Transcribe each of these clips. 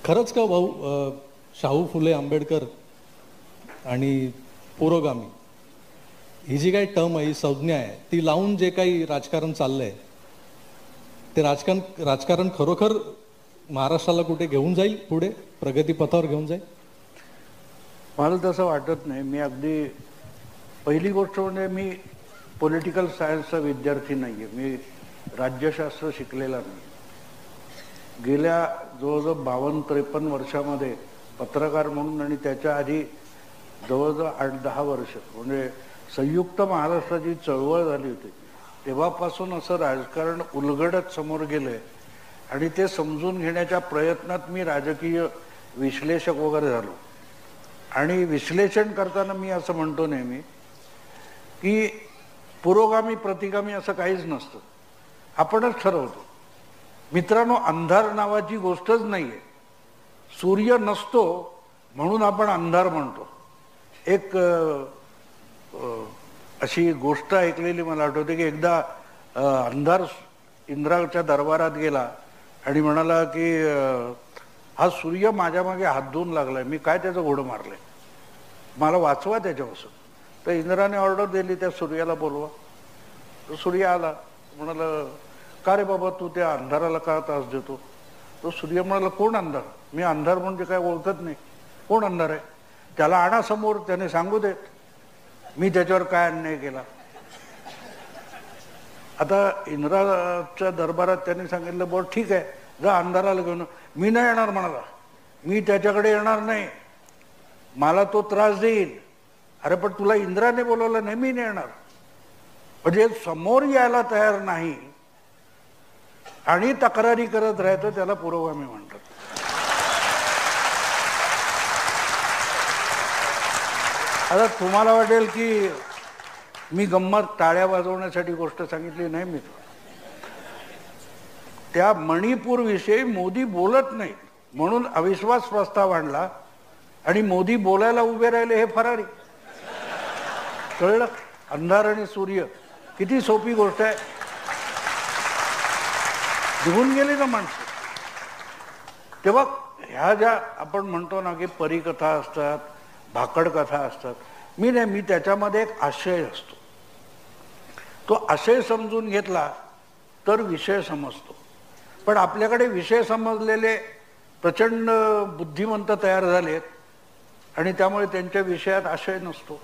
खरंच का भाऊ, शाहू फुले आंबेडकर आणि पुरोगामी ही जी काही टर्म आहे, ही संज्ञा आहे, ती लावून जे काही राजकारण चाललंय ते राजकारण खरोखर महाराष्ट्राला कुठे घेऊन जाईल, पुढे प्रगती पथावर घेऊन जाईल? मला तसं वाटत नाही. मी अगदी पहिली गोष्ट म्हणजे मी पॉलिटिकल सायन्सचा विद्यार्थी नाही आहे. मी राज्यशास्त्र शिकलेला नाही. गेल्या जवळजवळ 52-53 वर्षामध्ये पत्रकार म्हणून आणि त्याच्या आधी जवळजवळ 8-10 वर्ष म्हणजे संयुक्त महाराष्ट्राची चळवळ झाली होती तेव्हापासून असं राजकारण उलगडत समोर गेलंय आणि ते समजून घेण्याच्या प्रयत्नात मी राजकीय विश्लेषक वगैरे झालो. आणि विश्लेषण करताना मी असं म्हणतो नेहमी की पुरोगामी प्रतिगामी असं काहीच नसतं, आपणच ठरवतो. मित्रांनो, अंधार नावाची गोष्टच नाही आहे. सूर्य नसतो म्हणून आपण अंधार म्हणतो. एक अशी गोष्ट ऐकलेली मला आठवते की एकदा अंधार इंद्राच्या दरबारात गेला आणि म्हणाला की हा सूर्य माझ्या मागे हात धुवून लागलाय, मी काय त्याचं घोडं मारलंय, मला वाचवा त्याच्यापासून. तर इंद्राने ऑर्डर दिली, त्या सूर्याला बोलवा. तो सूर्य आला. म्हणाला, का रे बाबा तू त्या अंधाराला का त्रास देतो? तो सूर्य म्हणाला, कोण अंधार? मी अंधार म्हणजे काय ओळखत नाही. कोण अंधार आहे? त्याला आणा समोर, त्याने सांगू देत मी त्याच्यावर काय अन्याय केला. आता इंद्राच्या दरबारात त्यांनी सांगितलं, बरं ठीक आहे, जा अंधाराला घेऊन. मी नाही येणार म्हणाला, मी त्याच्याकडे येणार नाही, मला तो त्रास देईल. अरे पण तुला इंद्राने बोलवलं नाही, मी नाही येणार. म्हणजे समोर यायला तयार नाही आणि तक्रारी करत राहतो, त्याला पुरोगामी म्हणतात. आता तुम्हाला वाटेल की मी गंमत टाळ्या वाजवण्यासाठी गोष्ट सांगितली नाही. मी त्या मणिपूर विषयी मोदी बोलत नाही म्हणून अविश्वास प्रस्ताव आणला आणि मोदी बोलायला उभे राहिले, हे फरारी. कळलं? अंधार आणि सूर्य किती सोपी गोष्ट आहे. निघून गेली ना माणसं. तेव्हा ह्या ज्या आपण म्हणतो ना की परिकथा असतात, भाकड कथा असतात, मी त्याच्यामध्ये एक आशय असतो. तो आशय समजून घेतला तर विषय समजतो. पण आपल्याकडे विषय समजलेले प्रचंड बुद्धिमंत तयार झालेत आणि त्यामुळे त्यांच्या विषयात आशय नसतो.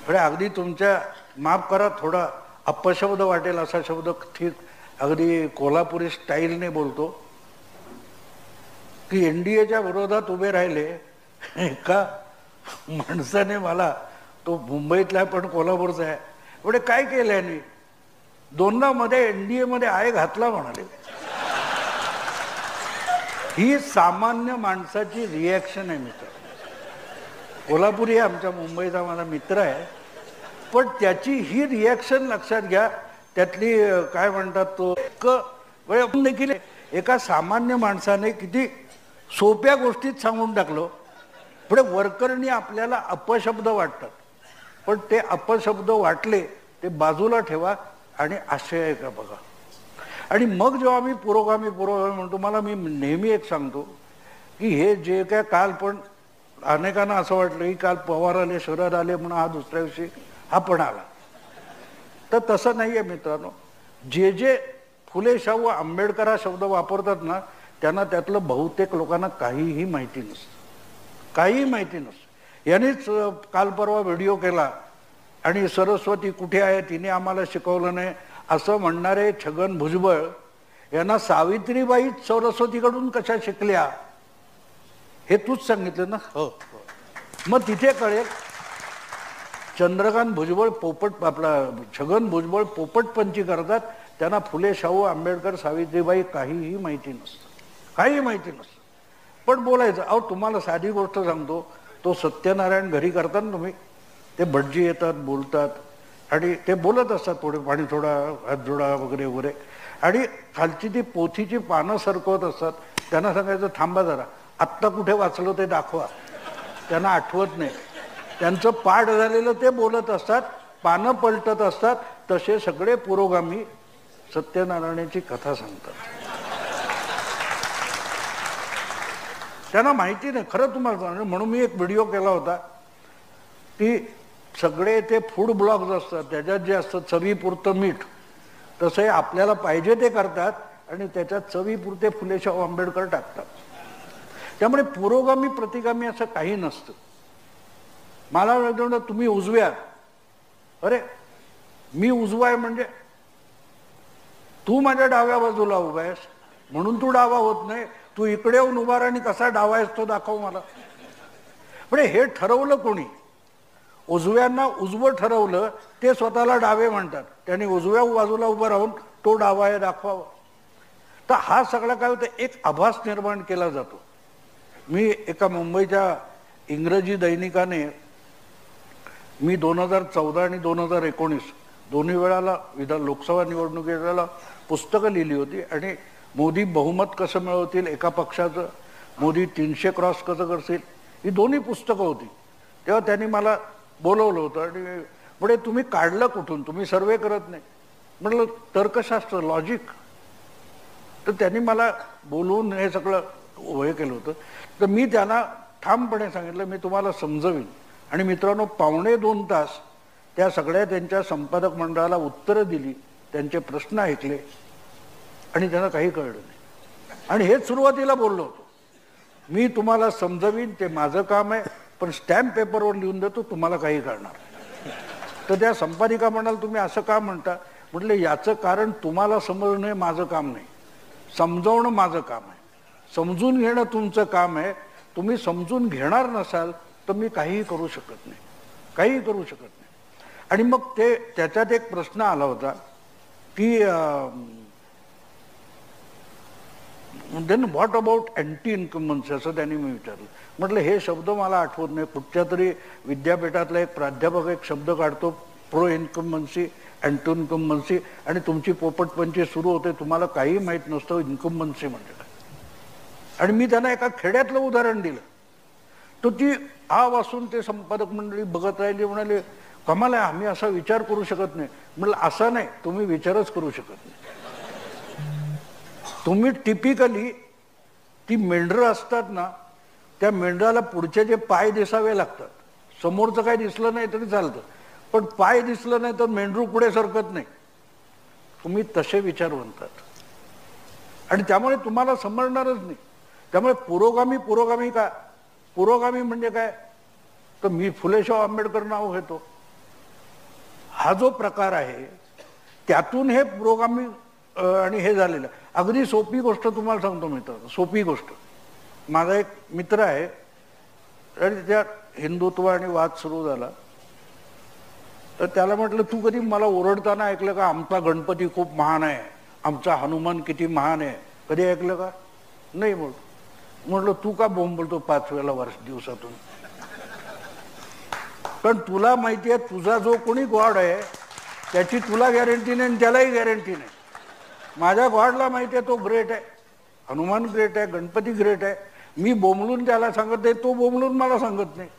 अगदी तुमच्या, माफ करा थोडा अपशब्द वाटेल असा शब्द ठीक अगदी कोल्हापुरी स्टाईलने बोलतो की एनडीएच्या विरोधात उभे राहिले एका माणसाने, मला तो मुंबईतला पण कोल्हापूरचा आहे, म्हणजे काय केलं याने, दोनदा मध्ये एनडीए मध्ये आहे घातला म्हणाले. ही सामान्य माणसाची रिॲक्शन आहे. मित्र कोल्हापुरी आहे, आमच्या मुंबईचा माझा मित्र आहे, पण त्याची ही रिॲक्शन लक्षात घ्या. त्यातली काय म्हणतात तो देखील एका सामान्य माणसाने किती सोप्या गोष्टीत सांगून टाकलो. पुढे वरकरणी आपल्याला अपशब्द वाटतात, पण ते अपशब्द वाटले ते बाजूला ठेवा आणि आशय आहे का बघा. आणि मग जेव्हा मी पुरोगामी म्हणतो, मला मी नेहमी एक सांगतो की हे जे काय काल पण अनेकांना असं वाटलं की काल पवार आले, शरद आले म्हणून हा दुसऱ्या दिवशी हा पण आला, तर तसं नाही आहे मित्रांनो. जे जे फुले शाहू आंबेडकर हा शब्द वापरतात ना, त्यांना त्यातलं बहुतेक लोकांना काहीही माहिती नसतं, काहीही माहिती नसतं. यांनीच काल परवा व्हिडिओ केला आणि सरस्वती कुठे आहे, तिने आम्हाला शिकवलं नाही असं म्हणणारे छगन भुजबळ यांना सावित्रीबाई सरस्वतीकडून कशा शिकल्या हे तूच सांगितलं ना. हो. मग तिथे कळेल. चंद्रकांत भुजबळ पोपट, आपला छगन भुजबळ पोपटपंची करतात, त्यांना फुले शाहू आंबेडकर सावित्रीबाई काहीही माहिती नसतं, काहीही माहिती नसतं. पण बोलायचं. अहो तुम्हाला साधी गोष्ट सांगतो, तो सत्यनारायण घरी करतात ना तुम्ही, ते भटजी येतात, बोलतात आणि ते बोलत असतात, थोडे पाणी थोडा, हात जोडा वगैरे वगैरे, आणि खालची ती पोथीची पानं सरकवत असतात. त्यांना सांगायचं थांबा जरा, आत्ता कुठे वाचलं ते दाखवा. त्यांना आठवत नाही. त्यांचं पाठ झालेलं ते बोलत असतात, पानं पलटत असतात. तसे सगळे पुरोगामी सत्यनारायणाची कथा सांगतात. त्यांना माहिती नाही, खरं तुम्हाला सांगतो. म्हणून मी एक व्हिडिओ केला होता की सगळे ते फूड ब्लॉग्स असतात, त्याच्यात जे असतं चवीपुरतं मीठ, तसं आपल्याला पाहिजे ते करतात आणि त्याच्यात चवीपुरते फुले शाहू आंबेडकर टाकतात. त्यामुळे पुरोगामी प्रतिगामी असं काही नसतं. मला वाटतं तुम्ही उजव्या, अरे मी उजवा आहे म्हणजे तू माझ्या डाव्या बाजूला उभा आहेस म्हणून तू डावा होत नाही. तू इकडे येऊन उभा आणि कसा डावा आहेस तो दाखव मला. म्हणजे हे ठरवलं कोणी? उजव्यांना उजवं ठरवलं, ते स्वतःला डावे म्हणतात. त्यांनी उजव्या बाजूला उभं राहून तो डावा आहे दाखवावा. तर हा सगळा काय होतं, एक आभास निर्माण केला जातो. मी एका मुंबईच्या इंग्रजी दैनिकाने मी 2014 आणि 2019 दोन्ही वेळाला लोकसभा निवडणुकीला पुस्तकं लिहिली होती आणि मोदी बहुमत कसं मिळवतील एका पक्षाचं, मोदी 300 क्रॉस कसं करतील, ही दोन्ही पुस्तकं होती. तेव्हा त्यांनी मला बोलवलं होतं आणि म्हणजे तुम्ही काढलं कुठून, तुम्ही सर्वे करत नाही. म्हटलं तर्कशास्त्र, लॉजिक. तर त्यांनी मला बोलवून हे सगळं हे केलं होतं. तर मी त्यांना ठामपणे सांगितलं मी तुम्हाला समजवीन. आणि मित्रांनो, 1.25 तास त्या सगळ्या त्यांच्या संपादक मंडळाला उत्तरं दिली, त्यांचे प्रश्न ऐकले आणि त्यांना काही कळलं नाही. आणि हेच सुरुवातीला बोललो होतो, मी तुम्हाला समजवीन, ते माझं काम आहे, पण स्टॅम्प पेपरवर लिहून देतो, तुम्हाला काही कळणार. तर त्या संपादिका म्हणाल तुम्ही असं का म्हणता? म्हटलं याचं कारण तुम्हाला समजणं हे माझं काम नाही, समजवणं माझं काम आहे, समजून घेणं तुमचं काम आहे. तुम्ही समजून घेणार नसाल तर मी काहीही करू शकत नाही, काहीही करू शकत नाही. आणि मग ते त्याच्यात एक प्रश्न आला होता की then what about anti incumbency, असं त्यांनी मी विचारलं. म्हटलं हे शब्द मला आठवत नाही, कुठच्या तरी विद्यापीठातला एक प्राध्यापक एक शब्द काढतो, प्रो इन्कम्बन्सी, अँटी इन्कम्बन्सी, आणि तुमची पोपटपंची सुरू होते, तुम्हाला काही माहीत नसतं इन्कम्बन्सी म्हणजे काय. आणि मी त्यांना एका खेड्यातलं उदाहरण दिलं. तर ती आ वाचून ते संपादक मंडळी बघत राहिली, म्हणाले कमाल आहे, आम्ही असा विचार करू शकत नाही. म्हटलं असं नाही, तुम्ही विचारच करू शकत नाही. तुम्ही टिपिकली ती मेंढरं असतात ना, त्या मेंढराला पुढचे जे पाय दिसावे लागतात, समोरचं काही दिसलं नाही तरी चालतं, पण पाय दिसलं नाही तर मेंढरू पुढे सरकत नाही. तुम्ही तसे विचार म्हणतात आणि त्यामुळे तुम्हाला समजणारच नाही. त्यामुळे पुरोगामी का, पुरोगामी म्हणजे काय, तर मी फुले शाहू आंबेडकर नाव घेतो, हा जो प्रकार आहे त्यातून हे पुरोगामी आणि हे झालेलं. अगदी सोपी गोष्ट तुम्हाला सांगतो मित्र, सोपी गोष्ट. माझा एक मित्र आहे आणि त्या हिंदुत्व आणि वाद सुरू झाला, तर त्याला म्हटलं तू कधी मला ओरडताना ऐकलं का, आमचा गणपती खूप महान आहे, आमचा हनुमान किती महान आहे, कधी ऐकलं का? नाही. म्हटलं तू का बोंब बोलतो 5 वेळा दिवसातून? पण तुला माहिती आहे तुझा जो कोणी गॉड आहे त्याची तुला गॅरंटी नाही आणि त्यालाही गॅरंटी नाही. माझ्या गॉडला माहिती आहे तो ग्रेट आहे, हनुमान ग्रेट आहे, गणपती ग्रेट आहे. मी बोंबलून त्याला सांगत नाही, तो बोंबलून मला सांगत नाही,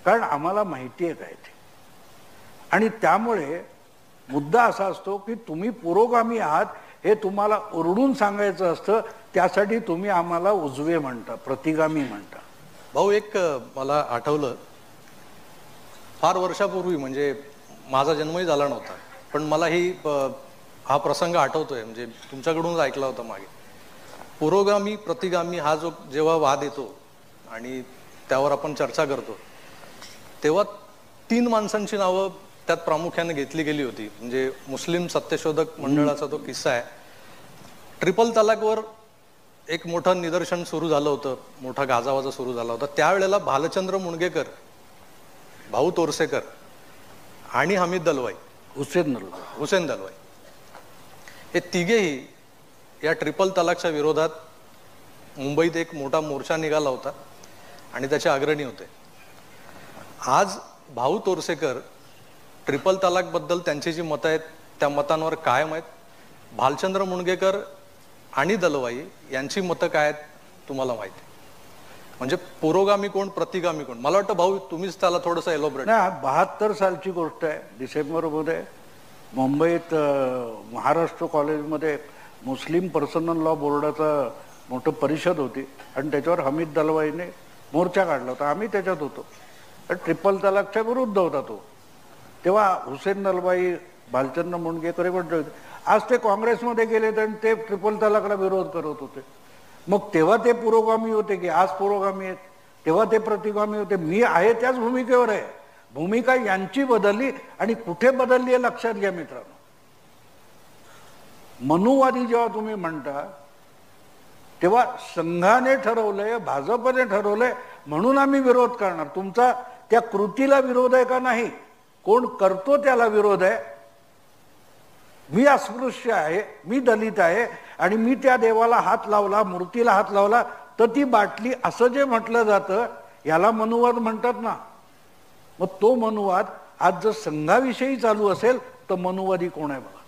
कारण आम्हाला माहिती आहे काय ते. आणि त्यामुळे मुद्दा असा असतो की तुम्ही पुरोगामी आहात हे तुम्हाला ओरडून सांगायचं असतं, त्यासाठी तुम्ही आम्हाला उजवे म्हणता, प्रतिगामी म्हणता. भाऊ, एक मला आठवलं, फार वर्षापूर्वी, म्हणजे माझा जन्मही झाला नव्हता, पण मला हा प्रसंग आठवतोय, म्हणजे तुमच्याकडूनच ऐकला होता मागे. पुरोगामी प्रतिगामी हा जो जेव्हा वाद येतो आणि त्यावर आपण चर्चा करतो, तेव्हा 3 माणसांची नावं त्यात प्रामुख्याने घेतली गेली होती. म्हणजे मुस्लिम सत्यशोधक मंडळाचा तो किस्सा आहे. ट्रिपल तलाकवर एक मोठं निदर्शन सुरू झालं होतं, मोठा गाजावाजा सुरू झाला होता. त्यावेळेला भालचंद्र मुणगेकर, भाऊ तोरसेकर आणि हमीद दलवाई, हुसेन दलवाई, हे तिघेही या ट्रिपल तलाकच्या विरोधात मुंबईत एक मोठा मोर्चा निघाला होता आणि त्याचे अग्रणी होते. आज भाऊ तोरसेकर ट्रिपल तलाकबद्दल त्यांची जी मतं आहेत त्या मतांवर कायम आहेत. भालचंद्र मुणगेकर आणि दलवाई यांची मतं काय आहेत तुम्हाला माहिती. म्हणजे पुरोगामी कोण, प्रतिगामी कोण? मला वाटतं भाऊ तुम्हीच त्याला थोडंसं एलोब्रेट. नाही, 72 सालची गोष्ट आहे. डिसेंबरमध्ये मुंबईत महाराष्ट्र कॉलेजमध्ये मुस्लिम पर्सनल लॉ बोर्डाचा मोठं परिषद होती आणि त्याच्यावर हमीद दलवाईने मोर्चा काढला होता. आम्ही त्याच्यात होतो. ट्रिपल तलाकच्या विरुद्ध होता तो. तेव्हा हुसेन दलवाई, भालचंद्र मुणगेकर पण आज ते काँग्रेसमध्ये गेले आणि ते ट्रिपल तलाकला विरोध करत होते. मग तेव्हा ते पुरोगामी होते की आज पुरोगामी आहेत? तेव्हा ते प्रतिगामी होते. मी आहे त्याच भूमिकेवर आहे. भूमिका यांची बदलली आणि कुठे बदलली आहे लक्षात घ्या मित्रांनो. मनुवादी जेव्हा तुम्ही म्हणता तेव्हा संघाने ठरवलंय, भाजपने ठरवलंय म्हणून आम्ही विरोध करणार. तुमचा त्या कृतीला विरोध आहे का नाही? कोण करतो त्याला विरोध आहे. मी अस्पृश्य आहे, मी दलित आहे आणि मी त्या देवाला हात लावला, मूर्तीला हात लावला तर ती बाटली, असं जे म्हटलं जातं याला मनुवाद म्हणतात ना. मग तो मनुवाद आज जर संघाविषयी चालू असेल तर मनुवादी कोण आहे बघा.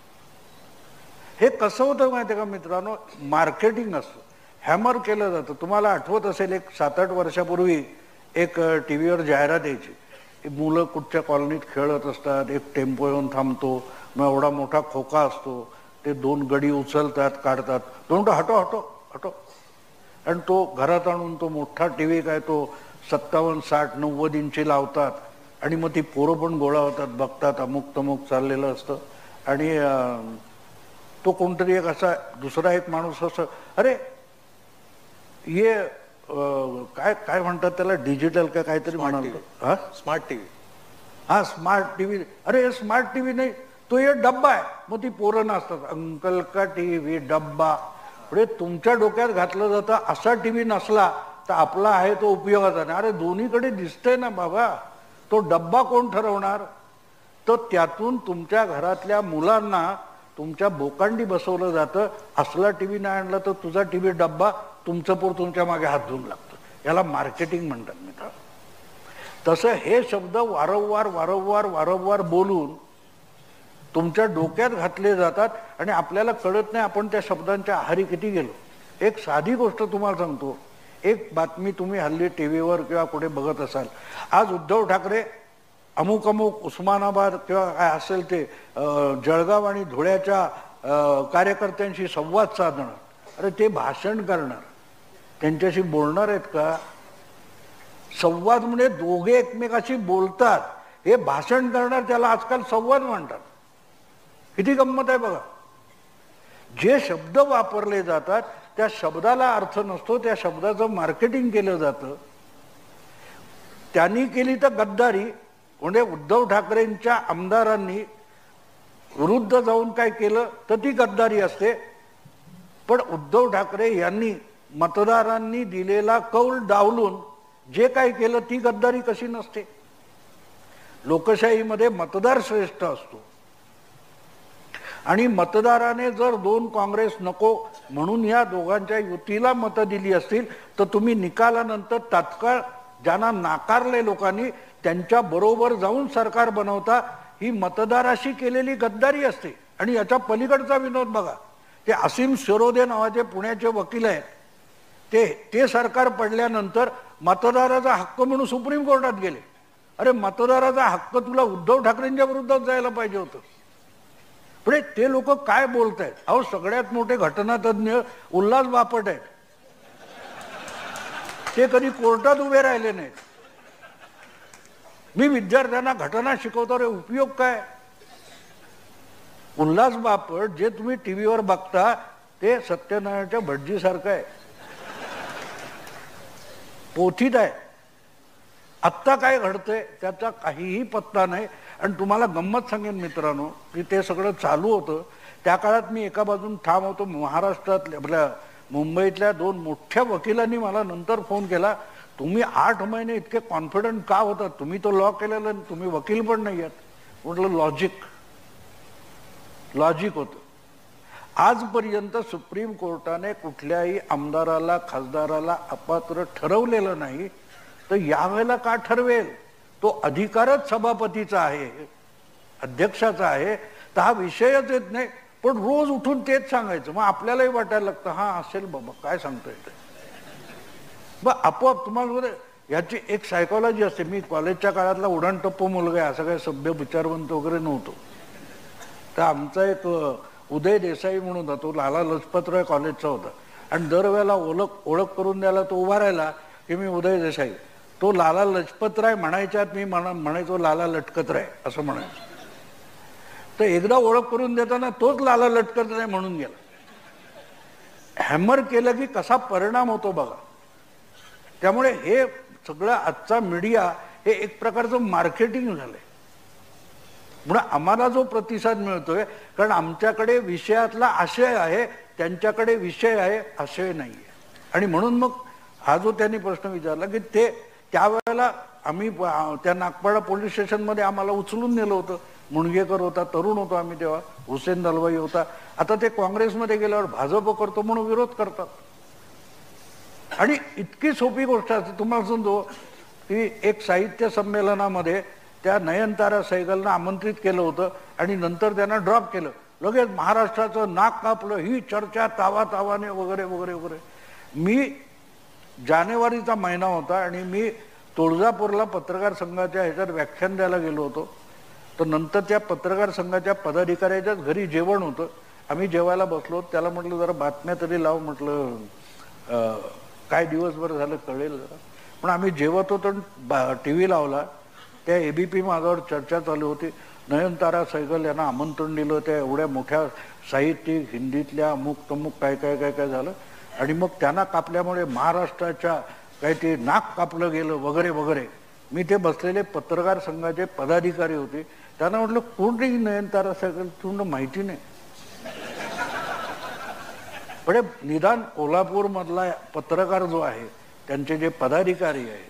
हे कसं होतं माहिती आहे का मित्रांनो? मार्केटिंग असतं, हॅमर केलं जातं. तुम्हाला आठवत असेल एक 7-8 वर्षापूर्वी एक टी व्हीवर जाहिरात यायची. मुलं कुठच्या कॉलनीत खेळत असतात, एक टेम्पो येऊन थांबतो, मग एवढा मोठा खोका असतो, ते 2 गडी उचलतात, काढतात, दोन हटो हटो हटो, आणि तो घरात आणून तो मोठा टी व्ही काय तो 57, 60, 90 इंची लावतात आणि मग ती पोरं पण गोळा होतात, बघतात, अमुक तमुक चाललेलं असतं. आणि तो कोणतरी एक असा दुसरा एक माणूस असं, अरे ये काय काय म्हणतात त्याला, डिजिटल का काहीतरी म्हणाल, हा स्मार्ट टीव्ही, हा स्मार्ट टीव्ही. अरे स्मार्ट टीव्ही नाही, तो ये डब्बा आहे. मग ती पोरं नाचतात, अंकल का टीव्ही डब्बा. पुढे तुमच्या डोक्यात घातलं जातं असा टीव्ही नसला तर आपला आहे तो उपयोगाचा नाही. अरे दोन्हीकडे दिसतंय ना बाबा. तो डब्बा कोण ठरवणार? तर त्यातून तुमच्या घरातल्या मुलांना तुमच्या बोकांडी बसवलं जातं. असला टीव्ही नाही आणला तर तुझा टीव्ही डब्बा, तुमचं पोर तुमच्या मागे हात धुवून लागतं. याला मार्केटिंग म्हणतात मित्र. तसं हे शब्द वारंवार वारंवार वारंवार बोलून तुमच्या डोक्यात घातले जातात आणि आपल्याला कळत नाही आपण त्या शब्दांच्या आहारी किती गेलो. एक साधी गोष्ट तुम्हाला सांगतो. एक बातमी तुम्ही हल्ली टी व्हीवर किंवा कुठे बघत असाल, आज उद्धव ठाकरे अमुक अमुक उस्मानाबाद किंवा काय असेल ते जळगाव आणि धुळ्याच्या कार्यकर्त्यांशी संवाद साधणार. अरे ते भाषण करणार, त्यांच्याशी बोलणार आहेत का? संवाद म्हणजे दोघे एकमेकाशी बोलतात, हे भाषण करणार, त्याला आजकाल संवाद म्हणतात. किती गंमत आहे बघा. जे शब्द वापरले जातात त्या शब्दाला अर्थ नसतो, त्या शब्दाचं मार्केटिंग केलं जातं. त्यांनी केली तर गद्दारी, म्हणजे उद्धव ठाकरेंच्या आमदारांनी विरुद्ध जाऊन काय केलं तर ती गद्दारी असते. पण उद्धव ठाकरे यांनी मतदारांनी दिलेला कौल डावलून जे काय केलं ती गद्दारी कशी नसते? लोकशाहीमध्ये मतदार श्रेष्ठ असतो आणि मतदाराने जर 2 काँग्रेस नको म्हणून या दोघांच्या युतीला मतं दिली असतील तर तुम्ही निकालानंतर तात्काळ ज्यांना नाकारले लोकांनी त्यांच्या बरोबर जाऊन सरकार बनवता. ही मतदाराशी केलेली गद्दारी असते. आणि याच्या पलीकडचा विनोद बघा, ते असीम शिरोदे नावाचे पुण्याचे वकील आहेत, ते सरकार पडल्यानंतर मतदाराचा हक्क म्हणून सुप्रीम कोर्टात गेले. अरे मतदाराचा हक्क तुला उद्धव ठाकरेंच्या विरुद्धात जायला पाहिजे होतं. पुढे ते लोक काय बोलतायत? अहो सगळ्यात मोठे घटनातज्ञ उल्हास बापट आहेत, ते कधी कोर्टात उभे राहिले नाहीत. मी विद्यार्थ्यांना घटना शिकवतो, रे उपयोग काय? उल्हास बापट जे तुम्ही टीव्हीवर बघता ते सत्यनारायणच्या भटजीसारखं आहे, पोथीत आहे. आत्ता काय घडतंय त्याचा काहीही पत्ता नाही. आणि तुम्हाला गंमत सांगेन मित्रांनो की ते सगळं चालू होतं त्या काळात मी एका बाजून ठाम होतो. महाराष्ट्रातल्या आपल्या मुंबईतल्या 2 मोठ्या वकिलांनी मला नंतर फोन केला, तुम्ही 8 महिने इतके कॉन्फिडंट का होतात? तुम्ही तो लॉ केलेला, तुम्ही वकील पण नाही आहात. म्हटलं लॉजिक होतं. आजपर्यंत सुप्रीम कोर्टाने कुठल्याही आमदाराला खासदाराला अपात्र ठरवलेलं नाही, तर यावेळेला का ठरवेल? तो अधिकारच सभापतीचा आहे, अध्यक्षाचा आहे, तर हा विषयच येत नाही. पण रोज उठून तेच सांगायचं, मग आपल्यालाही वाटायला लागतं हा असेल बाबा काय सांगता येतं. मग आपोआप तुम्हाला याची एक सायकॉलॉजी असते. मी कॉलेजच्या काळातला उडाणटप्पू मुलगा आहे, असं काही सभ्य विचारवंत वगैरे नव्हतो. तर आमचा एक उदय देसाई म्हणून होता, तो लाला लजपतराय कॉलेजचा होता. आणि दरवेळेला ओळख करून द्यायला तो उभा राहिला की मी उदय देसाई. तो लाला लजपतराय म्हणायच्यात मी म्हणायचो लाला लटकतराय असं म्हणायचो. तर एकदा ओळख करून देताना तोच लाला लटकतराय म्हणून गेला. हॅमर केलं की कसा परिणाम होतो बघा. त्यामुळे हे सगळं आजचा मीडिया हे एक प्रकारचं मार्केटिंग झालंय. म्हणून आम्हाला जो प्रतिसाद मिळतोय कारण आमच्याकडे विषयातला आशय आहे, त्यांच्याकडे विषय आहे आशय नाही आहे. आणि म्हणून मग हा जो त्यांनी प्रश्न विचारला की ते त्यावेळेला आम्ही त्या नागपाडा पोलीस स्टेशनमध्ये आम्हाला उचलून नेलं होतं. मुणगेकर होता, तरुण होतो आम्ही तेव्हा, हुसेन दलवाई होता. आता ते काँग्रेसमध्ये गेल्यावर भाजप करतो म्हणून विरोध करतात. आणि इतकी सोपी गोष्ट असते. तुम्हाला सांगतो की एक साहित्य संमेलनामध्ये त्या नयनतारा सहगलनं आमंत्रित केलं होतं आणि नंतर त्यांना ड्रॉप केलं. लगेच महाराष्ट्राचं नाक कापलं, ही चर्चा तावातावाने वगैरे वगैरे वगैरे. मी जानेवारीचा महिना होता आणि मी तुळजापूरला पत्रकार संघाच्या ह्याच्यात व्याख्यान द्यायला गेलो होतो. तर नंतर त्या पत्रकार संघाच्या पदाधिकाऱ्याच्याच घरी जेवण होतं. आम्ही जेवायला बसलो. त्याला म्हटलं जरा बातम्या तरी लाव, म्हटलं काय दिवसभर झालं कळेल जरा. पण आम्ही जेवत होतो, टी व्ही लावला. त्या ABP माझ्यावर चर्चा चालू होती. नयनतारा सहगल यांना आमंत्रण दिलं, त्या एवढ्या मोठ्या साहित्यिक हिंदीतल्या अमुक तमुक काय काय काय काय झालं. आणि मग त्यांना कापल्यामुळे महाराष्ट्राच्या काही ते नाक कापलं गेलं वगैरे वगैरे. मी ते बसलेले पत्रकार संघाचे पदाधिकारी होते. त्यांना म्हटलं कोण रे नयनतारा सहगल, तुम्हाला माहिती नाही. पण निदान कोल्हापूरमधला पत्रकार जो आहे, त्यांचे जे पदाधिकारी आहेत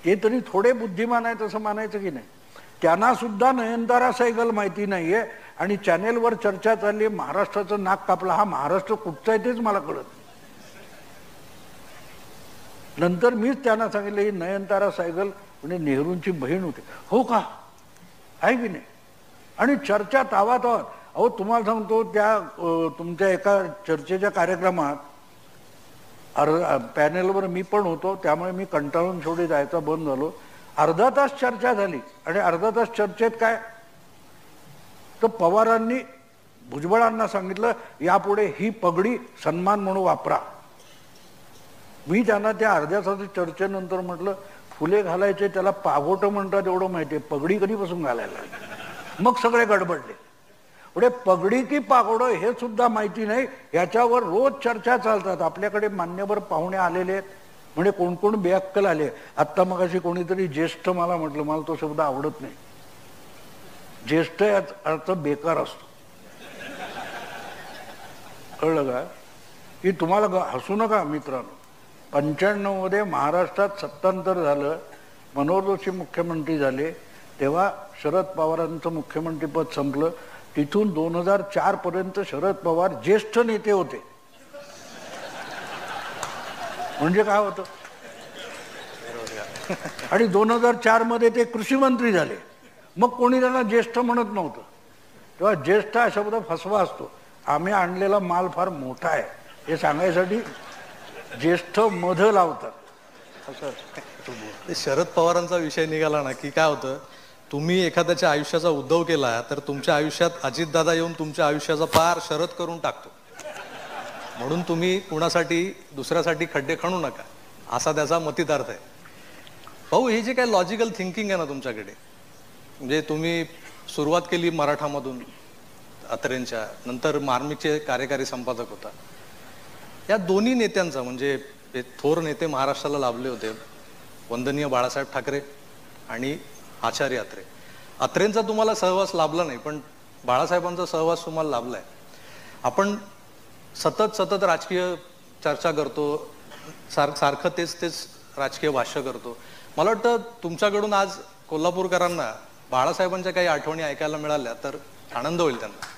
ते तरी थोडे बुद्धिमान आहेत असं मानायचं की नाही. त्यांना सुद्धा नयनतारा सहगल माहिती नाहीये आणि चॅनेलवर चर्चा चालली महाराष्ट्राचं नाक कापला. हा महाराष्ट्र कुठचा आहे तेच मला कळत नाही. नंतर मीच त्यांना सांगितलं ही नयनतारा सहगल म्हणजे नेहरूंची बहीण होती. हो का, आहे की नाही. आणि चर्चा तावातावात. अहो तुम्हाला सांगतो त्या तुमच्या एका चर्चेच्या कार्यक्रमात पॅनेलवर मी पण होतो, त्यामुळे मी कंटाळून शेवटी जायचा बंद झालो. अर्धा तास चर्चा झाली आणि अर्धा तास चर्चेत काय तर पवारांनी भुजबळांना सांगितलं यापुढे ही पगडी सन्मान म्हणून वापरा. मी त्यांना त्या अर्ध्या तासाच्या चर्चेनंतर म्हटलं फुले घालायचे त्याला पागोटं म्हणतात एवढं माहितीये, पगडी कधीपासून घालायला. मग सगळे गडबडले. पुढे पगडी की पागोडं हे सुद्धा माहिती नाही. याच्यावर रोज चर्चा चालतात. आपल्याकडे मान्यवर पाहुणे आलेले आहेत, म्हणजे कोण कोण बेअक्कल आले. आत्ता मग अशी कोणीतरी ज्येष्ठ मला म्हटलं, मला तो शब्द आवडत नाही. ज्येष्ठ याचा अर्थ बेकार असतो, कळलं का. की तुम्हाला हसू नका मित्रांनो. 95 मध्ये महाराष्ट्रात सत्तांतर झालं, मनोहर जोशी मुख्यमंत्री झाले, तेव्हा शरद पवारांचं मुख्यमंत्रीपद संपलं. तिथून 2004 पर्यंत शरद पवार ज्येष्ठ नेते होते. म्हणजे काय होतं. आणि 2004 मध्ये ते कृषी मंत्री झाले. मग कोणी त्यांना ज्येष्ठ म्हणत नव्हतं. तेव्हा ज्येष्ठ हा शब्द फसवा असतो. आम्ही आणलेला माल फार मोठा आहे हे सांगायसाठी ज्येष्ठ मध लावतात असं. शरद पवारांचा विषय निघाला ना की काय होतं, तुम्ही एखाद्याच्या आयुष्याचा उद्धव केला तर तुमच्या आयुष्यात अजितदादा येऊन तुमच्या आयुष्याचा पार शरद करून टाकतो. म्हणून तुम्ही कुणासाठी दुसऱ्यासाठी खड्डे खणू नका, असा त्याचा मतितार्थ आहे. भाऊ, हे जे काय लॉजिकल थिंकिंग आहे ना तुमच्याकडे, म्हणजे तुम्ही सुरुवात केली मराठामधून अत्रेंच्या, नंतर मार्मिकचे कार्यकारी संपादक होता. या दोन्ही नेत्यांचा म्हणजे थोर नेते महाराष्ट्राला लाभले होते, वंदनीय बाळासाहेब ठाकरे आणि आचार्य अत्रे. अत्रेंचा तुम्हाला सहवास लाभला नाही, पण बाळासाहेबांचा सहवास तुम्हाला लाभलाय. आपण सतत राजकीय चर्चा करतो, सारखं तेच राजकीय भाष्य करतो. मला वाटतं तुमच्याकडून आज कोल्हापूरकरांना बाळासाहेबांच्या काही आठवणी ऐकायला मिळाल्या तर आनंद होईल त्यांना.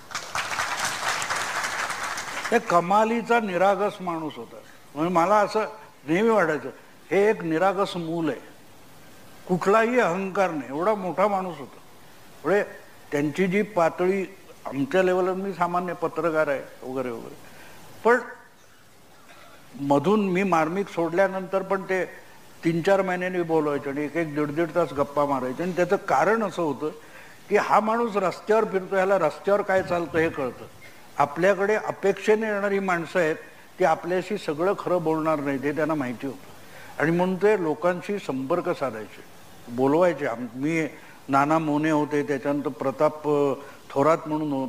हे कमालीचा निरागस माणूस होता. म्हणजे मला असं नेहमी वाटायचं हे एक निरागस मूल आहे, कुठलाही अहंकार नाही, एवढा मोठा माणूस होता. पुढे त्यांची जी पातळी आमच्या लेवलवर, मी सामान्य पत्रकार आहे वगैरे वगैरे, पण मधून मी मार्मिक सोडल्यानंतर पण ते 3-4 महिन्यांनी बोलवायचे आणि एक 1-1.5 तास गप्पा मारायचे. आणि त्याचं कारण असं होतं की हा माणूस रस्त्यावर फिरतो, ह्याला रस्त्यावर काय चालतं हे कळतं. आपल्याकडे अपेक्षेने येणारी माणसं आहेत ते आपल्याशी सगळं खरं बोलणार नाही, ते त्यांना माहिती होतं. आणि म्हणून ते लोकांशी संपर्क साधायचे, बोलवायचे. मी नाना मोने होते, त्याच्यानंतर प्रताप थोरात म्हणून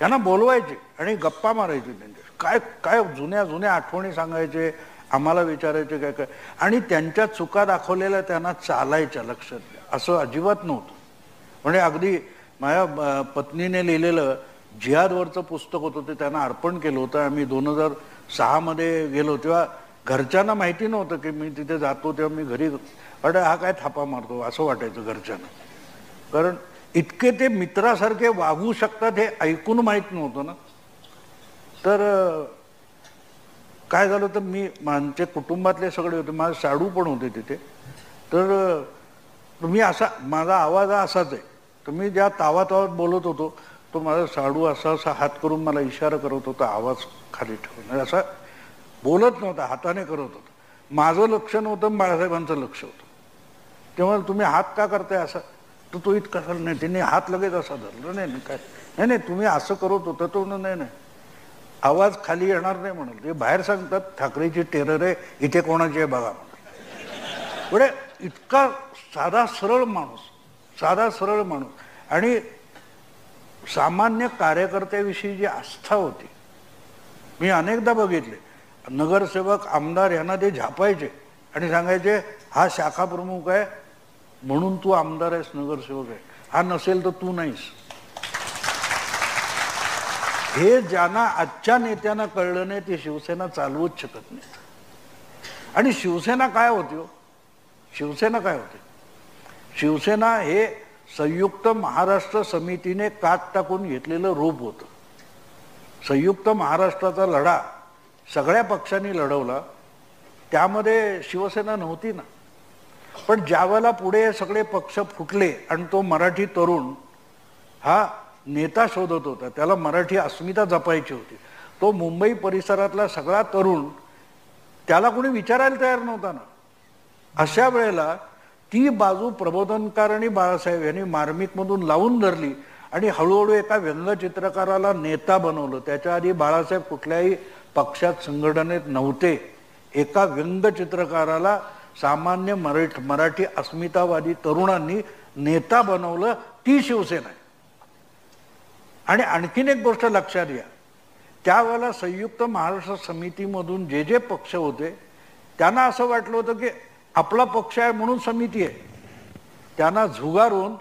यांना बोलवायचे आणि गप्पा मारायचे त्यांच्या. काय काय जुन्या जुन्या आठवणी सांगायचे, आम्हाला विचारायचे काय काय, आणि त्यांच्या चुका दाखवलेल्या त्यांना चालायच्या. लक्षात घ्या, असं अजिबात नव्हतं. म्हणजे अगदी माझ्या पत्नीने लिहिलेलं जिहादवरचं पुस्तक होतं, ते त्यांना अर्पण केलं होतं. आम्ही 2006 मध्ये गेलो, तेव्हा घरच्यांना माहिती नव्हतं की मी तिथे जातो. तेव्हा मी घरी अरे हा काय थापा मारतो असं वाटायचं घरच्यांना, कारण इतके ते मित्रासारखे वागू शकतात हे ऐकून माहीत नव्हतं ना. तर काय झालं, तर मी आमच्या कुटुंबातले सगळे होते, माझे साडू पण होते तिथे. तर मी असा, माझा आवाज असाच आहे. तर मी ज्या तावात बोलत होतो, तो माझा साडू असा असा हात करून मला इशारा करत होता, आवाज खाली ठेवून. असा बोलत नव्हता, हाताने करत होता. माझं लक्ष नव्हतं, बाळासाहेबांचं लक्ष होतं. तेव्हा तुम्ही हात का करताय असा, तर तो इतका नाही, तिने हात लगेच असा धरला. नाही काय नाही नाही तुम्ही असं करत होतं. तो नाही नाही आवाज खाली येणार नाही म्हणाल. ते बाहेर सांगतात ठाकरेची टेरर आहे, इथे कोणाची आहे बघा म्हणाल. पुढे इतका साधा सरळ माणूस, साधा सरळ माणूस, आणि सामान्य कार्यकर्त्याविषयी जी आस्था होती. मी अनेकदा बघितले, नगरसेवक आमदार यांना ते झापायचे आणि सांगायचे हा शाखा प्रमुख आहे म्हणून तू आमदार आहेस, नगरसेवक आहे, हा नसेल तर तू नाहीस. हे ज्यांना आजच्या नेत्यांना कळलं नाही ते शिवसेना चालवूच शकत नाही. आणि शिवसेना काय होती हो, शिवसेना काय होते, शिवसेना हे संयुक्त महाराष्ट्र समितीने कात टाकून घेतलेलं रूप होतं. संयुक्त महाराष्ट्राचा लढा सगळ्या पक्षांनी लढवला, त्यामध्ये शिवसेना नव्हती ना. पण ज्यावेळेला पुढे सगळे पक्ष फुटले आणि तो मराठी तरुण हा नेता शोधत होता, त्याला मराठी अस्मिता जपायची होती, तो मुंबई परिसरातला सगळा तरुण, त्याला कोणी विचारायला तयार नव्हता ना. अशा वेळेला ती बाजू प्रबोधनकारणी बाळासाहेब यांनी मार्मिकमधून लावून धरली आणि हळूहळू एका व्यंगचित्रकाराला नेता बनवलं. त्याच्या आधी बाळासाहेब कुठल्याही पक्षात संघटनेत नव्हते. एका व्यंगचित्रकाराला सामान्य मराठी अस्मितावादी तरुणांनी नेता बनवलं, ती शिवसेना आहे. आणि आणखीन एक गोष्ट लक्षात घ्या, त्यावेळेला संयुक्त महाराष्ट्र समितीमधून जे जे पक्ष होते त्यांना असं वाटलं होतं की आपला पक्ष आहे म्हणून समिती आहे. त्यांना झुगारून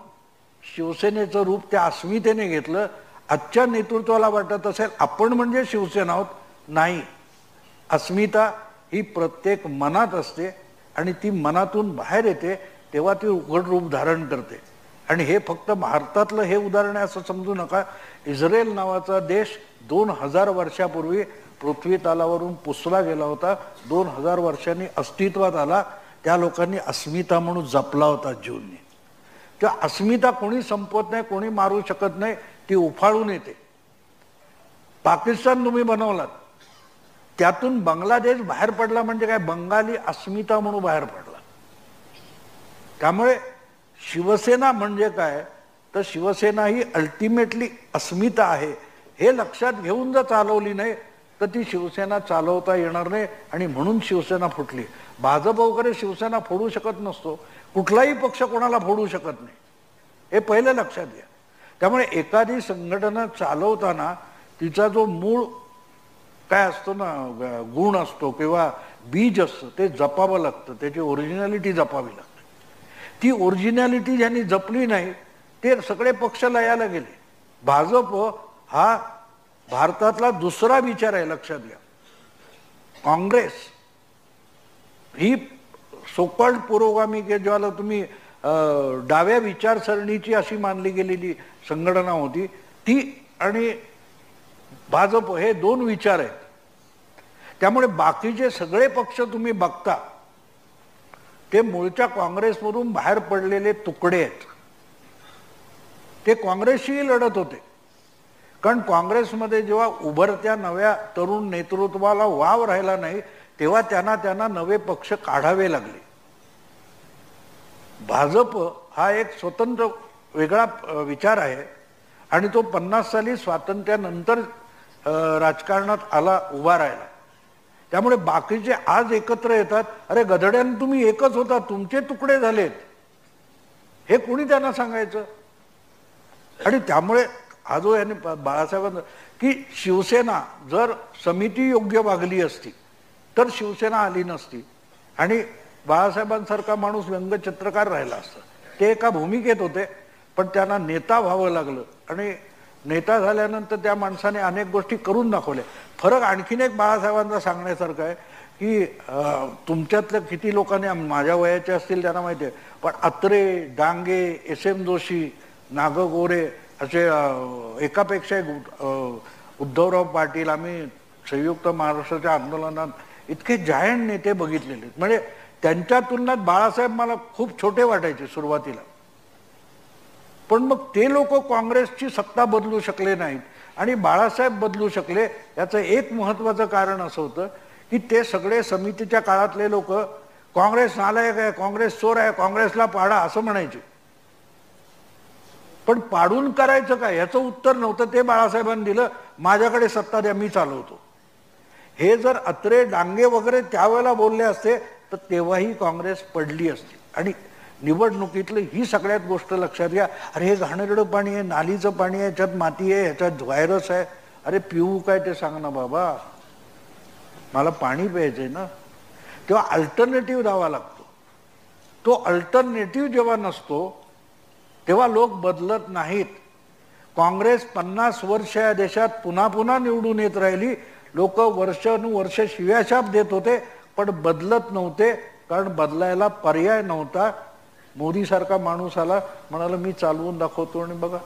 शिवसेनेचं रूप त्या अस्मितेने घेतलं. आजच्या नेतृत्वाला वाटत असेल आपण म्हणजे शिवसेना आहोत, नाही. अस्मिता ही प्रत्येक मनात असते आणि ती मनातून बाहेर येते तेव्हा ती उघड रूप धारण करते. आणि हे फक्त भारतातलं हे उदाहरण आहे असं समजू नका. इस्रायल नावाचा देश 2000 वर्षापूर्वी पृथ्वी तलावरून पुसला गेला होता, 2000 वर्षांनी अस्तित्वात आला. त्या लोकांनी अस्मिता म्हणून जपला होता जीवनी. त्या अस्मिता कोणी संपवत नाही, कोणी मारू शकत नाही, ती उफाळून येते. पाकिस्तान तुम्ही बनवलात, त्यातून बांगलादेश बाहेर पडला म्हणजे काय, बंगाली अस्मिता म्हणून बाहेर पडला. त्यामुळे शिवसेना म्हणजे काय, तर शिवसेना ही अल्टिमेटली अस्मिता आहे. हे लक्षात घेऊन जर चालवली नाही तर ती शिवसेना चालवता येणार नाही. आणि म्हणून शिवसेना फुटली. भाजप वगैरे शिवसेना फोडू शकत नसतो, कुठलाही पक्ष कोणाला फोडू शकत नाही, हे पहिलं लक्षात घ्या. त्यामुळे एखादी संघटना चालवताना तिचा जो मूळ काय असतो ना, गुण असतो किंवा बीज असतं, ते जपावं लागतं, त्याची ओरिजिनॅलिटी जपावी लागते. ती ओरिजिनॅलिटी ज्यांनी जपली नाही ते सगळे पक्ष लयाला गेले. भाजप हा भारतातला दुसरा विचार आहे, लक्षात घ्या. काँग्रेस ही सोकॉल्ड पुरोगामी के ज्याला तुम्ही डाव्या विचारसरणीची अशी मानली गेलेली संघटना होती ती, आणि भाजप हे दोन विचार आहेत. त्यामुळे बाकीचे सगळे पक्ष तुम्ही बघता ते मूळच्या काँग्रेसमधून बाहेर पडलेले तुकडे आहेत. ते काँग्रेसशी लढत होते, कारण काँग्रेसमध्ये जेव्हा उभरत्या नव्या तरुण नेतृत्वाला वाव राहिला नाही तेव्हा त्यांना नवे पक्ष काढावे लागले. भाजप हा एक स्वतंत्र वेगळा विचार आहे आणि तो 50 साली स्वातंत्र्यानंतर राजकारणात आला, उभा राहिला. त्यामुळे बाकीचे आज एकत्र येतात, अरे गधड्यानं तुम्ही एकच होता, तुमचे तुकडे झालेत, हे कोणी त्यांना सांगायचं? आणि त्यामुळे हा जो यांनी बाळासाहेबांना की शिवसेना जर समिती योग्य वागली असती तर शिवसेना आली नसती आणि बाळासाहेबांसारखा माणूस व्यंगचित्रकार राहिला असता. ते एका भूमिकेत होते, पण त्यांना नेता व्हावं लागलं आणि नेता झाल्यानंतर त्या माणसाने अनेक गोष्टी करून दाखवल्या. फरक आणखीन एक बाळासाहेबांचा सांगण्यासारखं आहे की तुमच्यातल्या किती लोकांनी माझ्या वयाचे असतील त्यांना माहिती आहे, पण अत्रे, डांगे, एस.एम. जोशी, नाग गोरे असे एकापेक्षा एक उद्धवराव पाटील, आम्ही संयुक्त महाराष्ट्राच्या आंदोलनात इतके जायंट नेते बघितलेले. म्हणजे त्यांच्या तुलनेत बाळासाहेब मला खूप छोटे वाटायचे सुरुवातीला, पण मग ते लोक काँग्रेसची सत्ता बदलू शकले नाहीत आणि बाळासाहेब बदलू शकले. याचं एक महत्वाचं कारण असं होतं की ते सगळे समितीच्या काळातले लोक काँग्रेस नालायक आहे, काँग्रेस चोर आहे, काँग्रेसला पाडा असं म्हणायचे, पण पाडून करायचं काय याचं उत्तर नव्हतं. ते बाळासाहेबांनी दिलं, माझ्याकडे सत्ता द्या, मी चालवतो. हे जर अत्रे, डांगे वगैरे त्यावेळेला बोलले असते तर तेव्हाही काँग्रेस पडली असती. आणि निवडणुकीतलं ही सगळ्यात गोष्ट लक्षात घ्या. अरे हे घाणेरडं पाणी आहे, नालीचं पाणी आहे, ह्याच्यात माती आहे, ह्याच्यात व्हायरस आहे, अरे पिऊ काय ते सांग ना बाबा, मला पाणी प्यायचंय ना. तेव्हा अल्टरनेटिव्ह द्यावा लागतो. तो अल्टरनेटिव्ह जेव्हा नसतो तेव्हा लोक बदलत नाहीत. काँग्रेस 50 वर्ष या देशात पुन्हा पुन्हा निवडून येत राहिली. लोक वर्षानुवर्ष शिव्याशाप देत होते पण बदलत नव्हते, कारण बदलायला पर्याय नव्हता. मोदी सारखा माणूस आला, म्हणाला मी चालवून दाखवतो, आणि बघा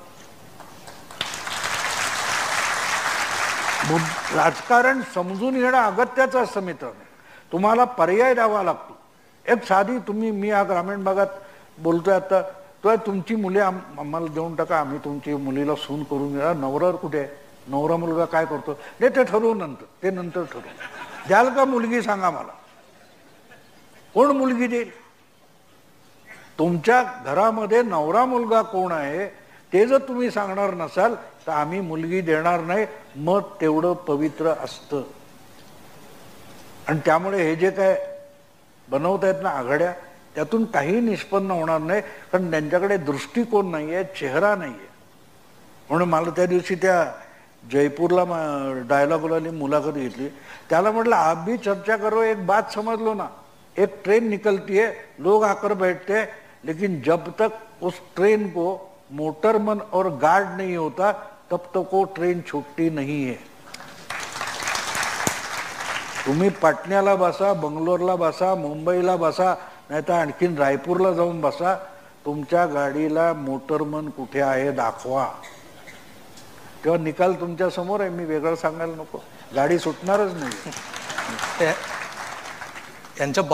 राजकारण समजून घेणं अगत्याचं असतं मित्रांनो. तुम्हाला पर्याय द्यावा लागतो. एक साधी मी या ग्रामीण भागात बोलतोय आता, तो तुमची मुले आम्हाला देऊन टाका, आम्ही तुमची मुलीला सून करून घेणार. नवरावर कुठे आहे? नवरा मुलगा काय करतो? नाही ते ठरवू नंतर, ते नंतर ठरवू. द्याल का मुलगी सांगा मला, कोण मुलगी देईल? तुमच्या घरामध्ये नवरा मुलगा कोण आहे ते जर तुम्ही सांगणार नसाल तर आम्ही मुलगी देणार नाही. मग तेवढं पवित्र असतं. आणि त्यामुळे हे जे काय बनवतायत ना आघाड्या, त्यातून काही निष्पन्न होणार नाही, कारण त्यांच्याकडे दृष्टिकोन नाहीये, चेहरा नाहीये. म्हणून मला त्या दिवशी त्या जयपूरला डायलॉगवाली मुलाखत घेतली, त्याला म्हटलं आप भी चर्चा करो, एक बात समझ लो ना, एक ट्रेन निकलती है, लोग आकर बैठते हैं, लेकिन जब तक उस ट्रेन को मोटरमन और गार्ड नहीं होता तब तक वो ट्रेन छूटती नहीं है. तुम्ही पटण्याला बसा, बंगलोरला बसा, मुंबईला बसा, नाहीतर आणखीन रायपूरला जाऊन बसा, तुमच्या गाडीला मोटरमन कुठे आहे दाखवा. तेव्हा निकाल तुमच्या समोर आहे. मी वेगळं सांगायला नको, गाडी सुटणारच नाही. यांच्या